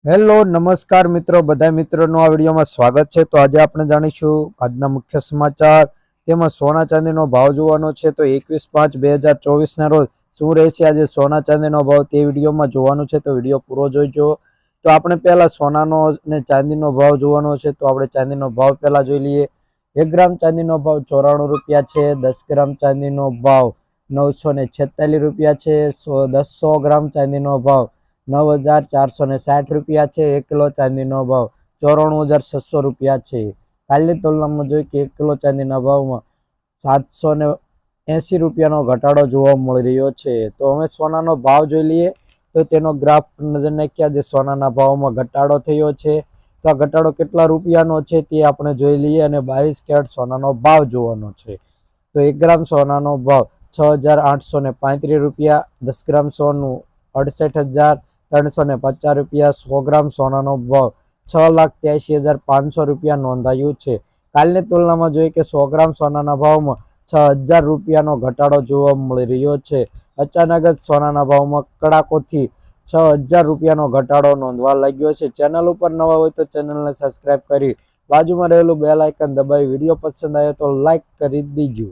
Hello નમસ્કાર મિત્રો, બધા મિત્રોનું આ વિડીયોમાં સ્વાગત છે। તો આજે આપણે જાણીશું આજના મુખ્ય સમાચાર, તેમાં સોના ચાંદીનો ભાવ જોવાનો છે। તો 21/5/2024 રોજ શું રહેશે આજે સોના ચાંદીનો ભાવ તે વિડીયોમાં જોવાનું છે, તો વિડીયો પૂરો જોઈજો। તો આપણે પહેલા સોનાનો અને ચાંદીનો ભાવ જોવાનો છે। તો આપણે ચાંદીનો ભાવ પહેલા જોઈ લઈએ। 1 ગ્રામ ચાંદીનો ભાવ 94 રૂપિયા છે। 10 ગ્રામ ચાંદીનો ભાવ 946 રૂપિયા છે। 100 ગ્રામ ચાંદીનો ભાવ 9,460 રૂપિયા છે। 1 કિલો ચાંદીનો ભાવ 94,600 રૂપિયા છે। કાલની તુલનામાં જોઈએ કે 1 કિલો ચાંદીના ભાવમાં 780 રૂપિયાનો ઘટાડો જોવા મળી રહ્યો છે। તો હવે સોનાનો ભાવ જોઈ લઈએ। તો તેનો ગ્રાફ નજર નાખ્યા જે સોનાના ભાવમાં ઘટાડો થયો છે। તો આ ઘટાડો કેટલા રૂપિયાનો છે તે આપણે જોઈ લઈએ અને 22 કેરેટ સોનાનો ભાવ જોવાનો છે। તો 1 ગ્રામ સોનાનો ભાવ 6,835 રૂપિયા। 10 ગ્રામ સોનું 68,350 રૂપિયા। 100 ગ્રામ સોનાનો ભાવ 6,83,500 રૂપિયા નોંધાયું છે। કાલની તુલનામાં જોઈએ કે 100 ગ્રામ સોનાના ભાવમાં 6,000 રૂપિયાનો ઘટાડો જોવા મળી રહ્યો છે। અચાનક જ સોનાના ભાવમાં કડાકોથી 6,000 રૂપિયાનો ઘટાડો નોંધવા લાગ્યો છે। ચેનલ ઉપર નવા હોય તો ચેનલને સબસ્ક્રાઇબ કરી બાજુમાં રહેલું બેલ આઇકન દબાવી વિડીયો પસંદ આવ્યો તો લાઇક કરી દીજો।